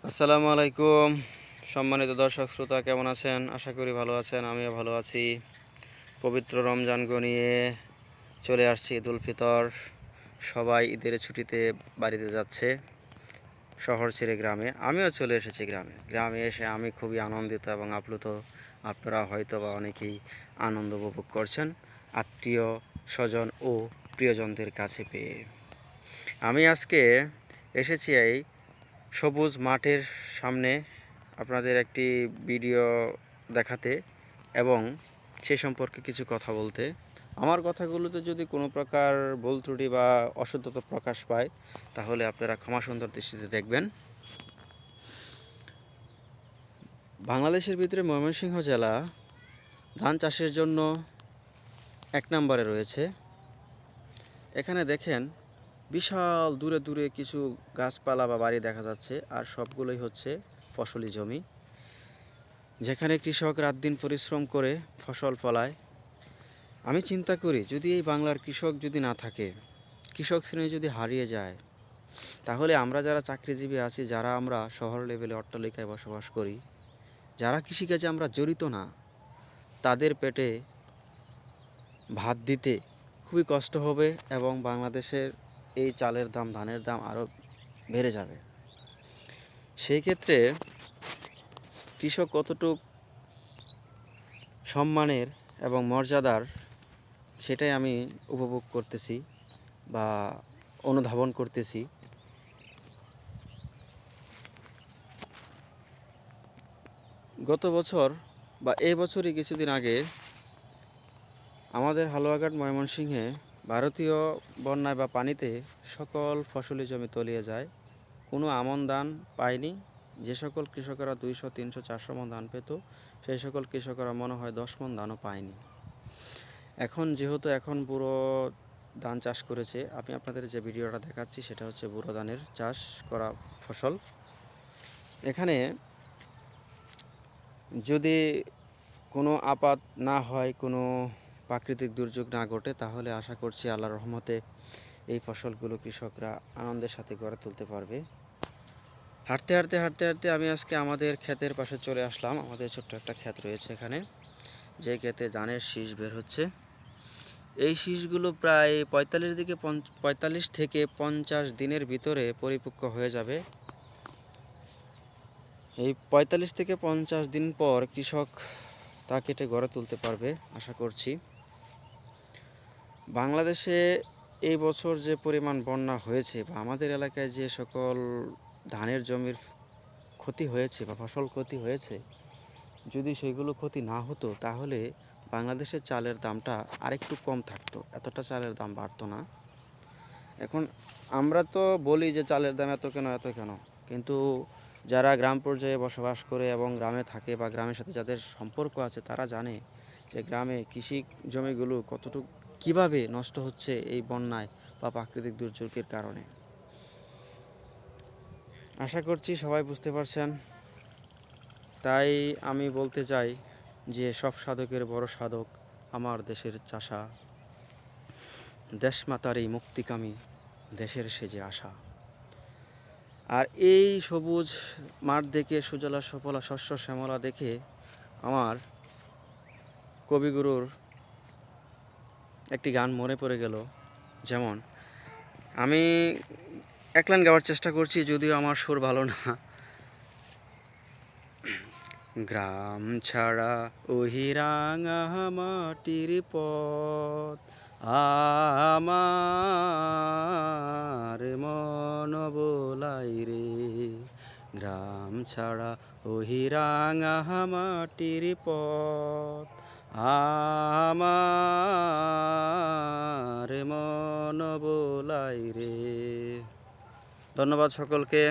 আসসালামু আলাইকুম। সম্মানিত দর্শক শ্রোতা, কেমন আছেন? আশা করি ভালো আছেন। আমিও ভালো আছি। পবিত্র রমজান গনিয়ে চলে আসছি ঈদুল ফিতর। সবাই ঈদের ছুটিতে বাড়িতে যাচ্ছে, শহর ছেড়ে গ্রামে। আমিও চলে এসেছি গ্রামে। গ্রামে এসে আমি খুবই আনন্দিত এবং আপ্লুত। আপনারা হয়তো বা অনেকেই আনন্দ উপভোগ করছেন আত্মীয় স্বজন ও প্রিয়জনদের কাছে পেয়ে। আমি আজকে এসেছি এই সবুজ মাঠের সামনে আপনাদের একটি ভিডিও দেখাতে এবং সে সম্পর্কে কিছু কথা বলতে। আমার কথাগুলোতে যদি কোনো প্রকার ভুল ত্রুটি বা অশুদ্ধতা প্রকাশ পায় তাহলে আপনারা ক্ষমা সুন্দর দৃষ্টিতে দেখবেন। বাংলাদেশের ভিতরে ময়মনসিংহ জেলা ধান চাষের জন্য ১ নম্বরে রয়েছে। এখানে দেখেন বিশাল দূরে দূরে কিছু গাছপালা বা বাড়ি দেখা যাচ্ছে, আর সবগুলোই হচ্ছে ফসলি জমি, যেখানে কৃষক রাত দিন পরিশ্রম করে ফসল ফলায়। আমি চিন্তা করি, যদি এই বাংলার কৃষক যদি না থাকে, কৃষক শ্রেণী যদি হারিয়ে যায়, তাহলে আমরা যারা চাকরিজীবী আছি, যারা আমরা শহর লেভেলে অট্টালিকায় বসবাস করি, যারা কৃষিকাজে আমরা জড়িত না, তাদের পেটে ভাত দিতে খুবই কষ্ট হবে এবং বাংলাদেশের এই চালের দাম, ধানের দাম আরও বেড়ে যাবে। সেই ক্ষেত্রে কৃষক কতটুক সম্মানের এবং মর্যাদার, সেটাই আমি উপভোগ করতেছি বা অনুধাবন করতেছি। গত বছর বা এই বছরই কিছুদিন আগে আমাদের হালুয়াঘাট ময়মনসিংহে ভারতীয় বন্যায় বা পানিতে সকল ফসলি জমি তলিয়ে যায়। কোনো আমন ধান পায়নি। যে সকল কৃষকেরা 200, 300, 400 মণ ধান পেত, সেই সকল কৃষকেরা মনে হয় 10 মণ ধানও পায়নি। যেহেতু এখন বুড়ো ধান চাষ করেছে, আমি আপনাদের যে ভিডিওটা দেখাচ্ছি সেটা হচ্ছে বুড়ো ধানের চাষ করা ফসল। এখানে যদি কোনো আপাত না হয়, কোনো প্রাকৃতিক দুর্যোগ না ঘটে, তাহলে আশা করছি আল্লাহর রহমতে এই ফসলগুলো কৃষকরা আনন্দের সাথে গড়ে তুলতে পারবে। হাঁটতে হাঁটতে হাঁটতে হাঁটতে আমি আজকে আমাদের ক্ষেতের পাশে চলে আসলাম। আমাদের ছোট্ট একটা ক্ষেত রয়েছে এখানে, যে ক্ষেতে ধানের শীষ বের হচ্ছে। এই শীষগুলো প্রায় 45 থেকে 50 দিনের ভিতরে পরিপক্ক হয়ে যাবে। এই 45 থেকে 50 দিন পর কৃষক তা কেটে গড়ে তুলতে পারবে আশা করছি। বাংলাদেশে এই বছর যে পরিমাণ বন্যা হয়েছে, বা আমাদের এলাকায় যে সকল ধানের জমির ক্ষতি হয়েছে বা ফসল ক্ষতি হয়েছে, যদি সেগুলো ক্ষতি না হতো তাহলে বাংলাদেশের চালের দামটা আরেকটু কম থাকতো, এতটা চালের দাম বাড়তো না। এখন আমরা তো বলি যে চালের দাম এত কেন এত কেন, কিন্তু যারা গ্রাম পর্যায়ে বসবাস করে এবং গ্রামে থাকে বা গ্রামের সাথে যাদের সম্পর্ক আছে, তারা জানে যে গ্রামে কৃষি জমিগুলো কতটুকু কীভাবে নষ্ট হচ্ছে এই বন্যায় বা প্রাকৃতিক দুর্যোগের কারণে। আশা করছি সবাই বুঝতে পারছেন। তাই আমি বলতে চাই যে সব সাধকের বড় সাধক আমার দেশের চাষা, দেশমাতার এই মুক্তিকামী, দেশের সেজে আশা। আর এই সবুজ মাঠ দেখে, সুজলা সুফলা শস্য শ্যামলা দেখে আমার কবিগুরুর একটি গান মনে পড়ে গেল। যেমন, আমি এক লাইন গাওয়ার চেষ্টা করছি, যদিও আমার সুর ভালো না। গ্রাম ছাড়া ওহি রাঙা মাটির পথ, আমার মন বোলাই রে। গ্রাম ছাড়া ওহি রাঙা মাটির পথ, আমার মন বোলাই রে। ধন্যবাদ সকলকে।